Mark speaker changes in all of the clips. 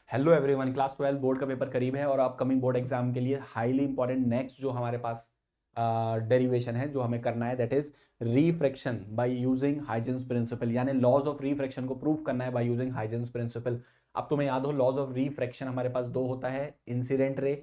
Speaker 1: Hello everyone, class 12 board का paper करीब है और अपकमिंग बोर्ड एग्जाम के लिए हाईली इंपॉर्टेंट नेक्स्ट जो हमारे पास डेरिवेशन है जो हमें करना है, that is refraction by using Huygens principle, यानी लॉज ऑफ रिफ्रैक्शन को प्रूव करना है बाय यूजिंग हाइजेंस प्रिंसिपल। अब तुम्हें याद हो लॉज ऑफ रिफ्रैक्शन हमारे पास दो होता है, incident ray,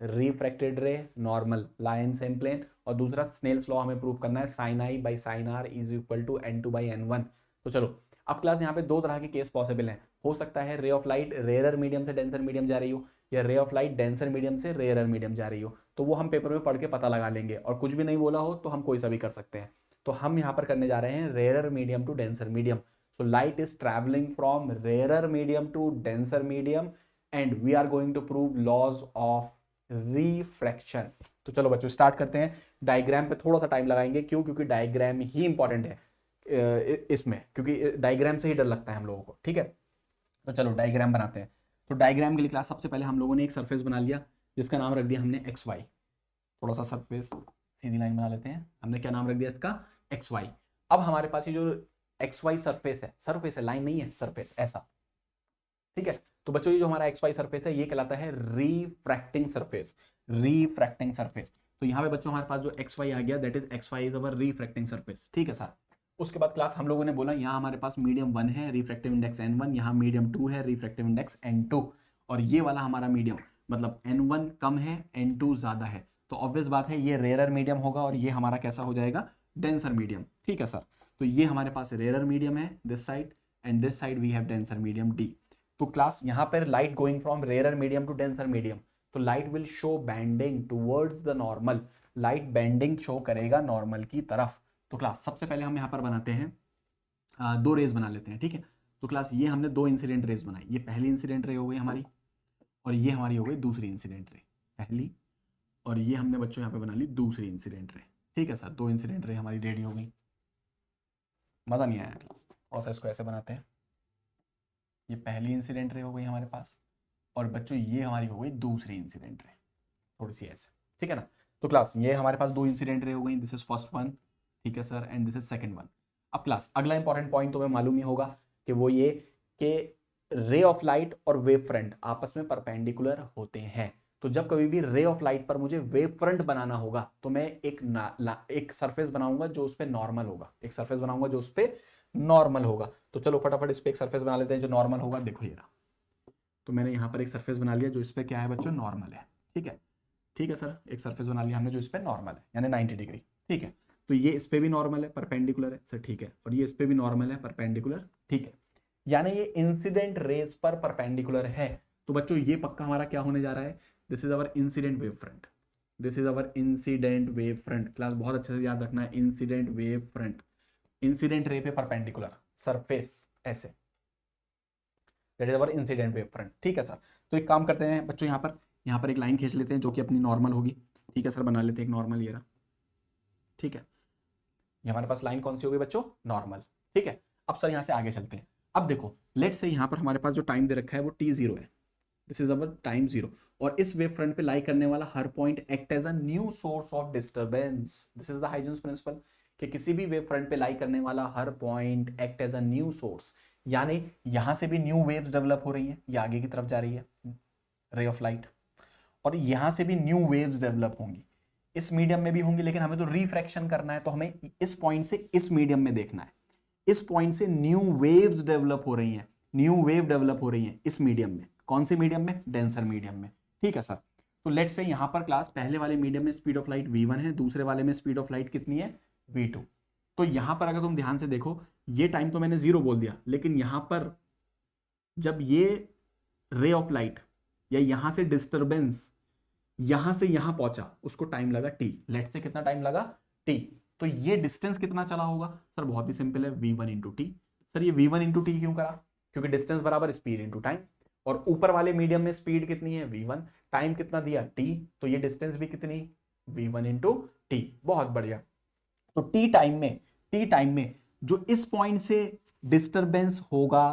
Speaker 1: refracted ray, normal line same plane, और दूसरा स्नेल्स लॉ हमें प्रूव करना है sine i by sine r is equal to n2/n1। तो चलो अब क्लास यहाँ पे दो तरह के केस पॉसिबल हैं। हो सकता है ray of light rare medium से डेंसर मीडियम जा रही हो, या ray of light denser medium से रेयर मीडियम जा रही हो, तो वो हम पेपर में पढ़ के पता लगा लेंगे, और कुछ भी नहीं बोला हो तो हम कोई सा भी कर सकते हैं। तो हम यहाँ पर करने जा रहे हैं rare medium to denser medium. So light is travelling from rare medium to denser medium and we are going to prove laws of refraction. तो चलो बच्चों स्टार्ट करते हैं। डायग्राम पे थोड़ा सा टाइम लगाएंगे, क्यों? क्योंकि डायग्राम ही इंपॉर्टेंट है इसमें, क्योंकि डायग्राम से ही डर लगता है हम लोगों को। ठीक है, तो चलो डायग्राम बनाते हैं। तो डायग्राम के लिए क्लास सबसे पहले हम लोगों ने एक सरफेस बना लिया जिसका नाम रख दिया हमने एक्स वाई। थोड़ा सा सरफेस सीधी लाइन बना लेते हैं। हमने क्या नाम रख दिया इसका? X Y. अब हमारे पास ये जो एक्स वाई सरफेस है, लाइन नहीं है, सरफेस ऐसा। ठीक है, तो बच्चों ये जो हमारा एक्स वाई सरफेस है ये कहलाता है रिफ्रैक्टिंग सरफेस। रिफ्रैक्टिंग सरफेस, तो यहाँ पे बच्चों हमारे पास जो एक्स वाई आ गया, that is X Y is our refracting surface. ठीक है सर। उसके बाद क्लास हम लोगों ने बोला यहाँ हमारे पास मीडियम 1 है, रिफ्रैक्टिव इंडेक्स n1, यहाँ मीडियम 2 है, रिफ्रैक्टिव इंडेक्स n2, और ये वाला हमारा मीडियम मतलब n1 कम है, n2 ज्यादा है, तो ऑब्वियस बात है ये रेयर मीडियम होगा और ये हमारा कैसा हो जाएगा? Denser medium. ठीक है सर, तो ये हमारे पास रेयर मीडियम है this side, and this side we have denser medium D. तो क्लास यहाँ पर light going from rare medium to denser medium, तो light will show bending towards the normal. Light bending show करेगा normal की तरफ। तो class सबसे पहले हम यहाँ पर बनाते हैं दो रेज बना लेते हैं। ठीक है, तो क्लास ये हमने दो इंसिडेंट रेज बनाई। ये पहली इंसिडेंट रे हो गई हमारी, और ये हमारी हो गई दूसरी इंसिडेंट रे। पहली, और ये हमने बच्चों यहाँ पे बना ली दूसरी इंसिडेंट रे। ठीक है सर, दो इंसिडेंट रे हमारी रेडी हो गई। मजा नहीं आया क्लास, और सा इसको ऐसे बनाते हैं। ये पहली इंसिडेंट रे हो गई हमारे पास, और बच्चों ये हमारी हो गई दूसरी इंसिडेंट रे, थोड़ी सी ऐसे। ठीक है ना, तो क्लास ये हमारे पास दो इंसिडेंट रे हो गई, दिस इज फर्स्ट वन। ठीक है sir, and this is second one. अब क्लास अगला इंपॉर्टेंट पॉइंट तुम्हें मालूम ही होगा कि वो ये कि रे ऑफ लाइट और वेव फ्रंट आपस में परपेंडिकुलर होते हैं। तो जब कभी भी रे ऑफ लाइट पर मुझे वेव फ्रंट बनाना होगा तो मैं एक सरफेस बनाऊंगा जो उस पर नॉर्मल होगा, एक सरफेस बनाऊंगा जो उस पर नॉर्मल होगा। तो चलो फटाफट इस पर एक सरफेस बना लेते हैं जो नॉर्मल होगा। देखो ये रहा, तो मैंने यहाँ पर एक सरफेस बना लिया जो इस पर क्या है बच्चों? नॉर्मल है। ठीक है, ठीक है सर, एक सरफेस बना लिया हमने जो इस पर नॉर्मल है, यानी 90 डिग्री। ठीक है, तो ये इस पे भी नॉर्मल है, परपेंडिकुलर है सर। ठीक है, और ये इस पे भी नॉर्मल है, परपेंडिकुलर। ठीक है, यानी ये इंसिडेंट रेज पर परपेंडिकुलर है। तो बच्चों ये पक्का हमारा क्या होने जा रहा है? This is our incident wave front. This is our incident wave front. Class बहुत अच्छे से याद रखना है, incident wave front, incident ray पे परपेंडिकुलर सरफेस ऐसे, that is our incident wave front. ठीक है सर, तो एक काम करते हैं बच्चों, यहाँ पर एक लाइन खींच लेते हैं जो कि अपनी नॉर्मल होगी। ठीक है सर, बना लेते हैं एक नॉर्मल, ये रहा। ठीक है, ये हमारे पास लाइन कौन सी होगी बच्चों? नॉर्मल। ठीक है, अब सर यहाँ से आगे चलते हैं। अब देखो लेट से यहाँ पर हमारे पास जो टाइम दे रखा है वो t0 है, दिस इज अवर टाइम 0, और इस वेव फ्रंट पे लाई करने वाला हर point act as a new source of disturbance. This is the Huygens principle, कि किसी भी वेव फ्रंट पे लाई करने वाला हर point act as a new source, यानी यहां से भी न्यू वेव्स डेवलप हो रही हैं, ये आगे की तरफ जा रही है रे ऑफ लाइट, और यहां से भी न्यू वेव्स डेवलप होंगी, इस मीडियम में भी होंगी, लेकिन हमें तो रिफ्रैक्शन करना है, तो हमें इस पॉइंट से इस मीडियम में देखना है। इस पॉइंट से न्यू वेव्स डेवलप हो रही हैं, न्यू वेव डेवलप हो रही हैं इस मीडियम में। कौन से मीडियम में? डेंसर मीडियम में। ठीक है सर, तो लेट्स से यहां पर क्लास पहले वाले मीडियम में स्पीड ऑफ लाइट v1 है, दूसरे वाले में स्पीड ऑफ लाइट कितनी है? v2। तो यहां पर अगर तुम ध्यान से देखो, ये टाइम तो मैंने 0 बोल दिया, लेकिन यहां पर जब ये रे ऑफ लाइट या यहां से डिस्टर्बेंस यहां से यहां पहुंचा, उसको टाइम लगा t। लेट से कितना टाइम लगा? t। तो ये डिस्टेंस कितना चला होगा सर? बहुत ही सिंपल है, v1 इंटू टी। सर ये v1 इंटू टी क्यों करा? क्योंकि डिस्टेंस बराबर स्पीड इंटू टाइम, और ऊपर वाले मीडियम में स्पीड कितनी है? v1, टाइम कितना दिया? t, तो ये डिस्टेंस भी कितनी? v1 into T. बहुत बढ़िया। तो टी टाइम में जो इस पॉइंट से डिस्टर्बेंस होगा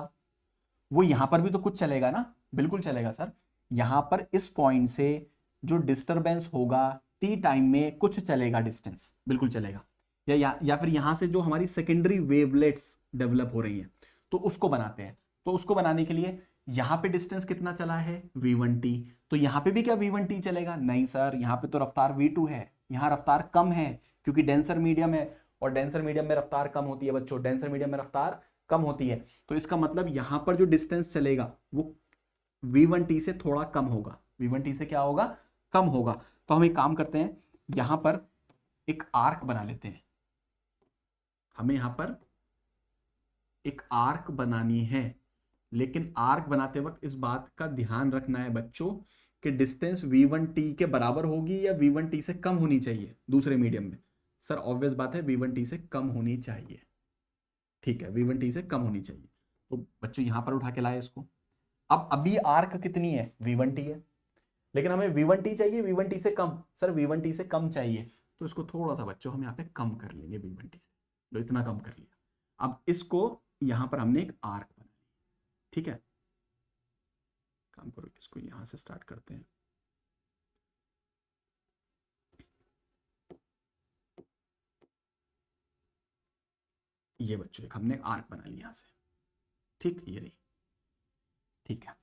Speaker 1: वो यहां पर भी तो कुछ चलेगा ना? बिल्कुल चलेगा सर, यहां पर इस पॉइंट से जो डिस्टरबेंस होगा टी टाइम में कुछ चलेगा, डिस्टेंस बिल्कुल चलेगा। या फिर यहां से जो हमारी सेकेंडरी वेवलेट्स डेवलप हो रही हैं तो उसको बनाते हैं। तो उसको बनाने के लिए यहां पे डिस्टेंस कितना चला है v1t, तो यहां पे भी क्या v1t चलेगा? नहीं सर, यहां पे तो रफ्तार v2 है, यहां रफ्तार कम है क्योंकि डेंसर मीडियम है, और डेंसर मीडियम में रफ्तार कम होती है बच्चों, डेंसर मीडियम में रफ्तार कम होती है। तो इसका मतलब यहां पर जो डिस्टेंस चलेगा वो v1t से थोड़ा कम होगा, v1t से क्या होगा? कम होगा। तो हम एक काम करते हैं, यहां पर एक आर्क बना लेते हैं, हमें यहां पर एक आर्क बनानी है, लेकिन आर्क बनाते वक्त इस बात का ध्यान रखना है बच्चों कि डिस्टेंस v1t के बराबर होगी या v1t से कम होनी चाहिए दूसरे मीडियम में। सर ऑब्वियस बात है v1t से कम होनी चाहिए, ठीक है, v1t से कम होनी चाहिए। तो बच्चों यहां पर उठा के लाए इसको। अब अभी आर्क कितनी है? v1t है, लेकिन हमें v1t चाहिए v1t से कम। सर v1t से कम चाहिए, तो इसको थोड़ा सा बच्चों हम यहाँ पे कम कर लेंगे v1t से, तो इतना कम कर लिया। अब इसको यहां पर हमने एक आर्क बना, ठीक है, काम करो, इसको यहां से स्टार्ट करते हैं। ये बच्चों एक हमने आर्क बना लिया यहां से, ठीक, ये रही, ठीक है।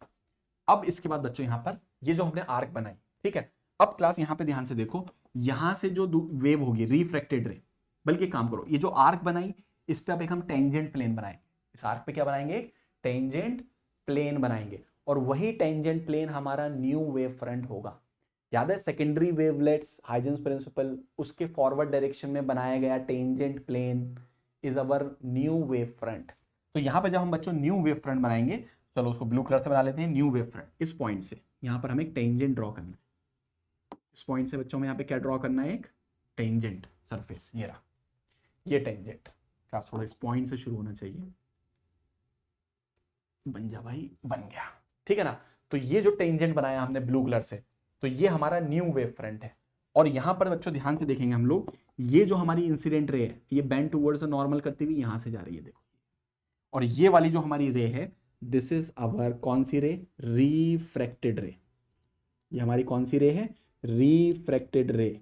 Speaker 1: अब इसके बाद बच्चों यहां पर ये जो हमने आर्क बनाई, ठीक है, अब क्लास यहां पे ध्यान से देखो, यहां से जो वेव होगी रिफ्रैक्टेड रे, बल्कि काम करो, ये जो आर्क बनाई इस पे अब एक हम टेंजेंट प्लेन बनाएंगे, इस आर्क पे क्या बनाएंगे? टेंजेंट प्लेन बनाएंगे, और वही टेंजेंट प्लेन हमारा न्यू वेव फ्रंट होगा। याद है सेकेंडरी वेवलेट्स हाइजेंस प्रिंसिपल, उसके फॉरवर्ड डायरेक्शन में बनाया गया tangent plane is our new wave front. तो यहां पे जब हम बच्चों न्यू वेव फ्रंट बनाएंगे, चलो उसको ब्लू कलर से बना लेते हैं, न्यू वेव फ्रंट। इस पॉइंट से यहां पर हमें एक टेंजेंट ड्रॉ करना है, इस पॉइंट से बच्चों में यहां पे क्या ड्रॉ करना है? एक टेंजेंट सरफेस, ये रहा, ये टेंजेंट। क्लास थोड़ा इस पॉइंट से शुरू होना चाहिए, बन जा भाई, बन गया, ठीक है ना। तो ये जो टेंजेंट बनाया हमने ब्लू कलर से, तो ये हमारा न्यू वेव फ्रंट है। और यहां पर बच्चों ध्यान से देखेंगे हम लोग, ये जो हमारी इंसिडेंट रे है ये बेंड टुवर्ड्स नॉर्मल करती हुई यहां से जा रही है, देखो, और ये वाली जो हमारी रे है, दिस इज अवर कौन सी रे? रिफ्रैक्टेड रे। ये हमारी कौन सी रे है? रिफ्रैक्टेड रे।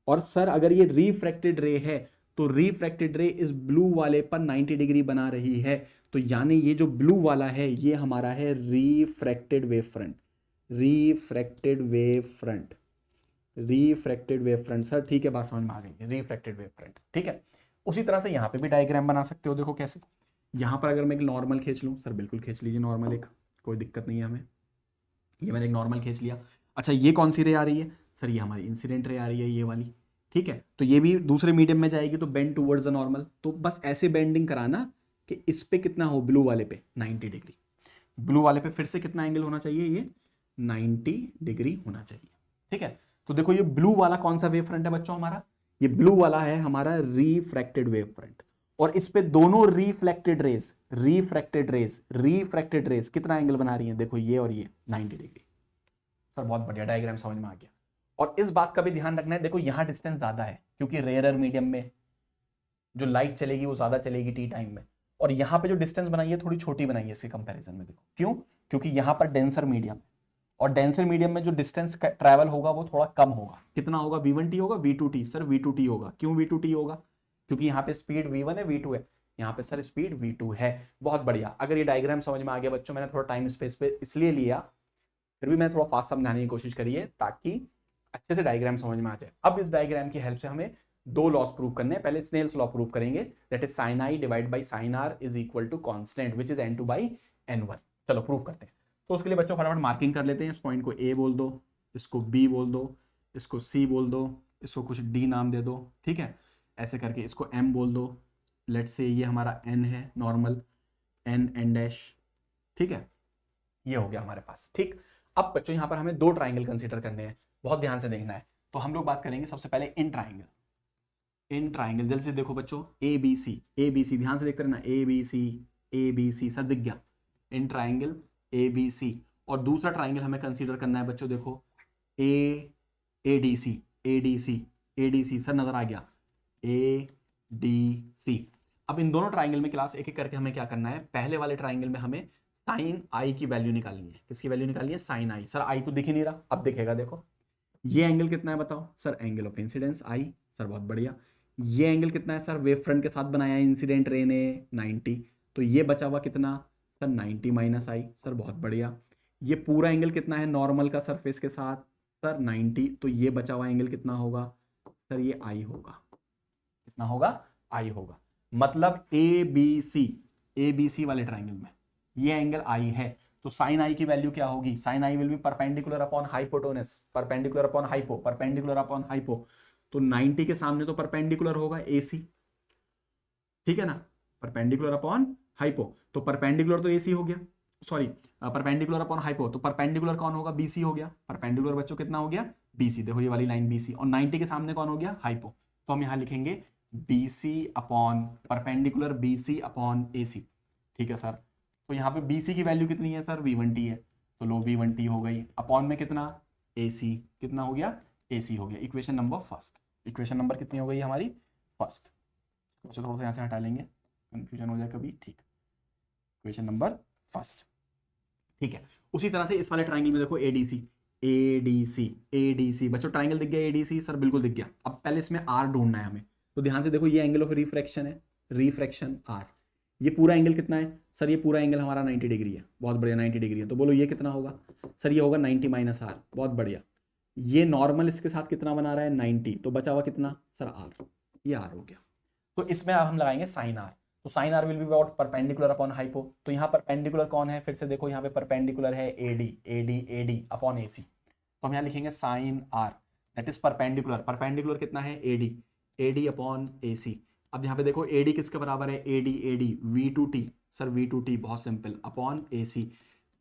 Speaker 1: और सर अगर ये रिफ्रैक्टेड रे है, तो रिफ्रैक्टेड रे इस ब्लू वाले पर 90 डिग्री बना रही है, तो यानी ये जो ब्लू वाला है ये हमारा है refracted wave front, refracted wave front, refracted wave front. Sir ठीक है, बात समझ में आ गई, रिफ्रैक्टेड वेव फ्रंट, ठीक है। उसी तरह से यहां पे भी डायग्राम बना सकते हो, देखो कैसे। यहां पर अगर मैं एक नॉर्मल खींच लूं, सर बिल्कुल खींच लीजिए नॉर्मल, एक कोई दिक्कत नहीं है हमें, ये मैंने एक नॉर्मल खींच लिया। अच्छा ये कौन सी रे आ रही है? सर ये हमारी इंसिडेंट रे आ रही है, ये वाली, ठीक है। तो ये भी दूसरे मीडियम में जाएगी, तो बेंड टूवर्ड्स द नॉर्मल, तो बस ऐसे बेंडिंग कराना कि इस पे कितना हो, ब्लू वाले पे 90 डिग्री, ब्लू वाले पे फिर से कितना एंगल होना चाहिए? ये 90 डिग्री होना चाहिए, ठीक है। तो देखो ये ब्लू वाला कौन सा वेव फ्रंट है बच्चों हमारा? ये ब्लू वाला है हमारा रिफ्रैक्टेड वेव फ्रंट, और इस पे दोनों reflected rays, refracted rays, refracted rays कितना एंगल बना रही है? देखो ये और ये 90 डिग्री। सर बहुत बढ़िया, डायग्राम समझ में आ गया। और इस बात का भी ध्यान रखना है, देखो यहां डिस्टेंस ज्यादा है क्योंकि रेयरर मीडियम में जो लाइट चलेगी वो ज्यादा चलेगी टी टाइम में, और यहां पे जो डिस्टेंस बनाई है थोड़ी छोटी बनाई है इसके कंपैरिजन में, देखो क्यों? क्योंकि यहां पर डेंसर मीडियम है, और डेंसर मीडियम में जो डिस्टेंस ट्रैवल होगा वो थोड़ा कम होगा। कितना होगा? v1t होगा, v2t? सर v2t होगा। क्यों v2t होगा? क्योंकि यहाँ पे स्पीड v1 है, v2 है, यहाँ पे सर स्पीड v2 है। बहुत बढ़िया, अगर ये डायग्राम समझ में आ गया बच्चों, मैंने थोड़ा टाइम स्पेस पे इसलिए लिया, फिर भी मैं थोड़ा फास्ट समझाने की कोशिश करिए ताकि अच्छे से डायग्राम समझ में आ जाए। अब इस डायग्राम की हेल्प से हमें दो लॉस प्रूव करने हैं। पहले स्नेल्स लॉ प्रूव करेंगे, that is sin i divide by sin r is equal to constant which is n2 by n1। चलो प्रूव करते हैं। तो उसके लिए बच्चों फटाफट मार्किंग कर लेते हैं, इस पॉइंट को a बोल दो, इसको b बोल दो, इसको c बोल दो, इसको कुछ d नाम दे दो, ठीक है, ऐसे करके इसको m बोल दो, लेट्स से ये हमारा n है नॉर्मल, n डैश, ठीक है, ये हो गया हमारे पास, ठीक। अब बच्चों यहां पर हमें दो ट्राइंगल कंसीडर करने हैं, बहुत ध्यान से देखना है। तो हम लोग बात करेंगे सबसे पहले इन ट्राइंगल, इन ट्राइंगल जल्दी से देखो बच्चों, ए बी सी, ध्यान से देखते रहना, ए बी सी, सर दिख गया, in triangle A B C. और दूसरा ट्राइंगल हमें कंसीडर करना है बच्चों, देखो ए डी सी, सर नजर आ गया, ए डी सी। अब इन दोनों ट्राइंगल में क्लास एक एक करके हमें क्या करना है, पहले वाले ट्राइंगल में हमें साइन आई की वैल्यू निकालनी है। किसकी वैल्यू निकालनी है? Sine I. सर आई तो दिख ही नहीं रहा, अब दिखेगा, देखो ये एंगल कितना है बताओ? Sir angle of incidence I. Sir बहुत बढ़िया। ये एंगल कितना है? सर वेव फ्रंट के साथ बनाया इंसिडेंट रे ने 90, तो ये बचा हुआ कितना? सर 90 माइनस आई, सर बहुत बढ़िया। ये पूरा एंगल कितना है नॉर्मल का सरफेस के साथ, सर 90, तो ये बचा हुआ एंगल कितना होगा, सर ये आई होगा। कितना होगा, आई होगा। मतलब ए बी सी वाले ट्राइंगल में ये एंगल आई है, तो साइन आई की वैल्यू क्या होगी, sine i will be perpendicular upon hypotenuse, perpendicular upon hypo, perpendicular upon hypo. तो 90 के सामने तो परपेंडिकुलर होगा एसी, ठीक है ना, परपेंडिकुलर अपॉन हाइपो, तो परपेंडिकुलर तो एसी हो गया, सॉरी परपेंडिकुलर अपॉन हाइपो, तो परपेंडिकुलर कौन होगा, बीसी हो गया। परपेंडिकुलर बच्चों कितना हो गया, बीसी, देखो ये वाली लाइन बीसी, और 90 के सामने कौन हो गया, हाइपो, तो हम यहां लिखेंगे BC upon perpendicular BC upon AC. ठीक है सर, तो यहाँ पे बीसी की वैल्यू कितनी है सर, V1T है, तो लो V1T हो गई, अपॉन में कितना, एसी, कितना हो गया, एसी हो गया। Equation number first, equation number कितनी हो गई हमारी, फर्स्ट। बच्चों थोड़ा सा यहाँ से हटा लेंगे, कंफ्यूजन हो जाए कभी, ठीक। इक्वेशन नंबर फर्स्ट, ठीक है। उसी तरह से इस वाले ट्राइंगल में देखो एडीसी, एडीसी, एडीसी, बच्चों ट्राइंगल दिख गया एडीसी, सर बिल्कुल दिख गया। अब पहले इसमें आर ढूंढना है हमें, तो ध्यान से देखो ये एंगल ऑफ रिफ्रैक्शन है, रिफ्रैक्शन आर। ये पूरा एंगल कितना है सर, ये पूरा एंगल हमारा 90 डिग्री है, बहुत बढ़िया 90 डिग्री है, तो बोलो ये कितना होगा, सर ये होगा 90 माइनस आर, बहुत बढ़िया। ये नॉर्मल इसके साथ कितना बना रहा है 90, तो बचा हुआ कितना सर आर, ये आर हो गया। तो इसमें अब हम लगाएंगे साइन आर, तो sine r will be what, perpendicular upon hypo, तो यहाँ परपेंडिकुलर कौन है, फिर से देखो यहाँ पे परपेंडिकुलर है AD, AD AD upon AC, तो हम यहाँ लिखेंगे sine r that is perpendicular, perpendicular कितना है एडी, एडी अपॉन एसी। अब यहाँ पे देखो एडी किसके बराबर है, AD, AD V2T, sir V2T बहुत simple, upon AC.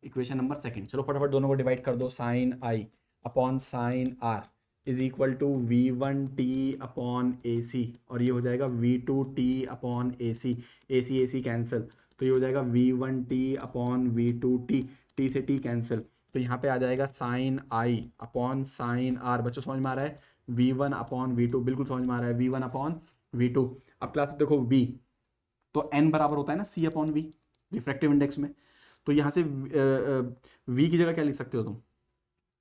Speaker 1: Equation number second, चलो फटाफट दोनों को डिवाइड कर दो, sine i upon sine r is equal to V1T upon AC, और ये हो जाएगा V2T upon AC, AC AC cancel, तो ये हो जाएगा V1T अपॉन V2T, T से T कैंसिल, तो यहाँ पे आ जाएगा sine i upon sine r. बच्चों समझ में आ रहा है, V1 अपॉन V2, बिल्कुल समझ में आ रहा है, V1 अपॉन V2। अब क्लास में देखो V, तो N बराबर होता है ना C upon V refractive index में, तो यहाँ से V की जगह क्या लिख सकते हो तुम,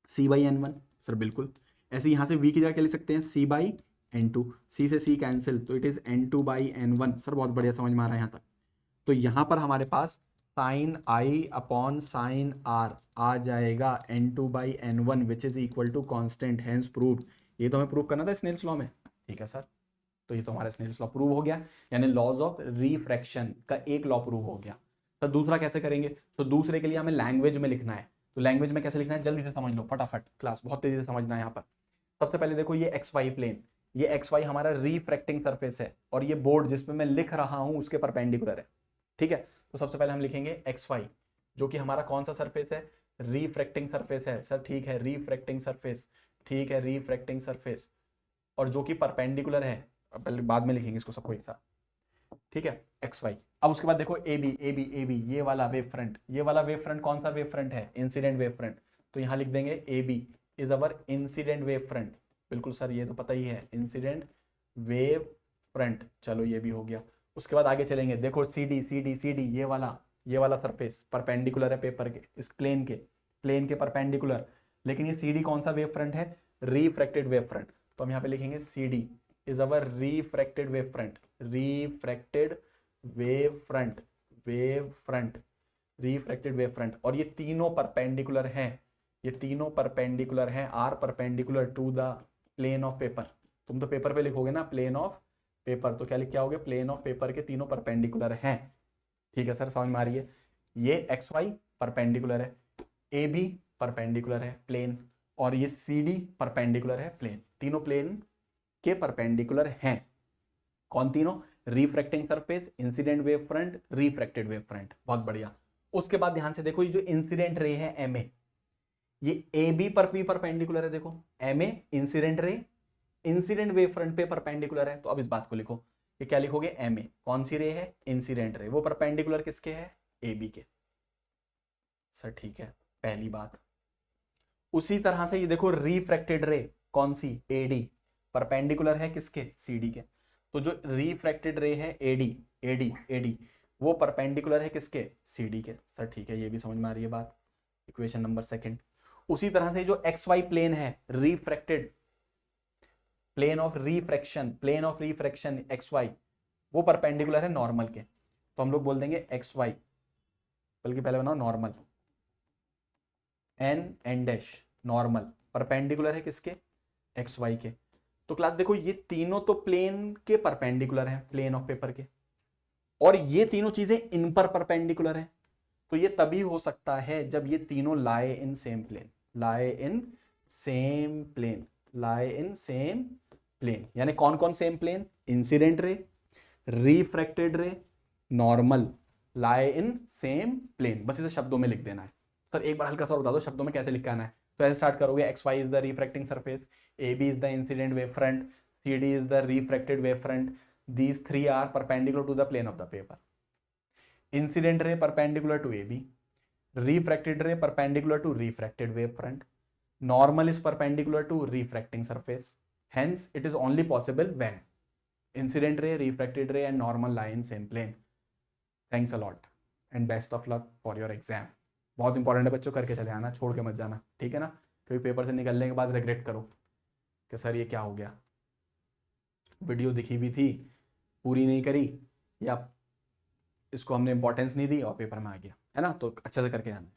Speaker 1: C बाई N1, सर बिल्कुल। ऐसे यहाँ से V की जगह क्या लिख सकते हैं, C बाई N2, C से C कैंसिल, तो it is N2 by N1, sir बहुत बढ़िया समझ में आ रहा है यहाँ तक। तो यहाँ पर हमारे पास sine i upon sine r आ जाएगा N2 by N1 which is equal to constant, hence proved. ये तो हमें प्रूव करना था स्नेल्स लॉ में, ठीक है सर, तो ये तो हमारा स्नेल्स लॉ प्रूव हो गया, यानी लॉज ऑफ रिफ्रैक्शन का एक लॉ प्रूव हो गया। सर दूसरा कैसे करेंगे, तो दूसरे के लिए हमें लैंग्वेज में लिखना है, तो लैंग्वेज में कैसे लिखना है जल्दी से समझ लो फटाफट, क्लास बहुत तेजी से समझना है यहाँ पर। सबसे पहले देखो ये एक्स वाई प्लेन, ये एक्स वाई हमारा रिफ्रैक्टिंग सरफेस है, और ये बोर्ड जिसपे मैं लिख रहा हूं उसके परपेंडिकुलर है, ठीक है। तो सबसे पहले हम लिखेंगे एक्स वाई, जो कि हमारा कौन सा सरफेस है, रिफ्रैक्टिंग सरफेस है, सर ठीक है रिफ्रैक्टिंग सरफेस, ठीक है रिफ्रैक्टिंग सरफेस, और जो कि परपेंडिकुलर है, पहले बाद में लिखेंगे इसको सबको एक साथ, ठीक है, एक्स वाई। अब उसके बाद देखो A B, A B, A B, ये वाला वेव फ्रंट, ये वाला वेव फ्रंट कौन सा वेव फ्रंट है, इंसिडेंट वेव फ्रंट, तो यहां लिख देंगे A B is our incident wave front, बिल्कुल सर ये तो पता ही है, इंसिडेंट वेव फ्रंट, चलो ये भी हो गया। उसके बाद आगे चलेंगे, देखो C D, C D, C D, ये वाला सरफेस परपेंडिकुलर है पेपर के, इस प्लेन के परपेंडिकुलर, लेकिन ये सी डी कौन सा वेव फ्रंट है, रिफ्रैक्टेड वेव फ्रंट, तो हम यहाँ पे लिखेंगे C D is our refracted wave front, refracted wave front, wave front, refracted wave front, और ये तीनों परपेंडिकुलर हैं, ये तीनों परपेंडिकुलर हैं, are perpendicular to the plane of paper. तुम तो पेपर पे लिखोगे ना प्लेन ऑफ पेपर, तो क्या लिख के आओगे, प्लेन ऑफ पेपर के तीनों परपेंडिकुलर हैं, ठीक है सर समझ में आ रही है। ये एक्स वाई परपेंडिकुलर है, ए बी परपेंडिकुलर है प्लेन, और ये सी डी परपेंडिकुलर है प्लेन, तीनों प्लेन के परपेंडिकुलर हैं। कौन तीनों, refracting surface, incident wave front, refracted wave front, बहुत बढ़िया। उसके बाद ध्यान से देखो ये जो इंसिडेंट रे है एम ए, ये ए बी पर पी परपेंडिकुलर है, देखो M A incident ray, incident wave front पे परपेंडिकुलर है, तो अब इस बात को लिखो, ये क्या लिखोगे, एम ए कौन सी रे है, इंसिडेंट रे, वो परपेंडिकुलर किसके है, ए बी के, सर ठीक है पहली बात। उसी तरह से ये देखो रिफ्रैक्टेड रे कौन सी, एडी, परपेंडिकुलर है किसके, सीडी के, तो जो रिफ्रैक्टेड रे है एडी, एडी, एडी, वो परपेंडिकुलर है किसके, सीडी के, सर ठीक है ये भी समझ में आ रही है बात। इक्वेशन नंबर सेकंड, उसी तरह से जो एक्स वाई प्लेन है, refracted plane of refraction, plane of refraction X Y, वो परपेंडिकुलर है नॉर्मल के, तो हम लोग बोल देंगे एक्स वाई बल्कि पहले बनाओ normal, N dash normal perpendicular है किसके, एक्स वाई के। तो क्लास देखो ये तीनों तो प्लेन के परपेंडिकुलर हैं, प्लेन ऑफ पेपर के, और ये तीनों चीजें इन पर परपेंडिकुलर है। तो ये तभी हो सकता है जब ये तीनों लाए इन सेम प्लेन, लाए इन सेम प्लेन, लाए इन सेम प्लेन। यानी कौन कौन same plane, incident ray, refracted ray, normal, lie in same plane. बस इसे शब्दों में लिख देना है। सर एक बार हल्का सा बता दो शब्दों में कैसे लिखना है। तो ऐसे स्टार्ट करोगे, X Y is the refracting surface, A B is the incident wave front, C D is the refracted wave front, these three are perpendicular to the plane of the paper. Incident ray perpendicular to AB, refracted ray perpendicular to refracted wavefront, normal is perpendicular to refracting surface. Hence it is only possible when incident ray, refracted ray and normal lie in same plane. Thanks a lot and best of luck for your exam. बहुत important है बच्चों, करके चले आना, छोड़ के मत जाना, ठीक है ना। क्योंकि पेपर से निकलने के बाद रिग्रेट करो कि सर ये क्या हो गया, वीडियो दिखी भी थी, पूरी नहीं करी, या इसको हमने इंपॉर्टेंस नहीं दी और पेपर में आ गया, है ना। तो अच्छे से करके जाना।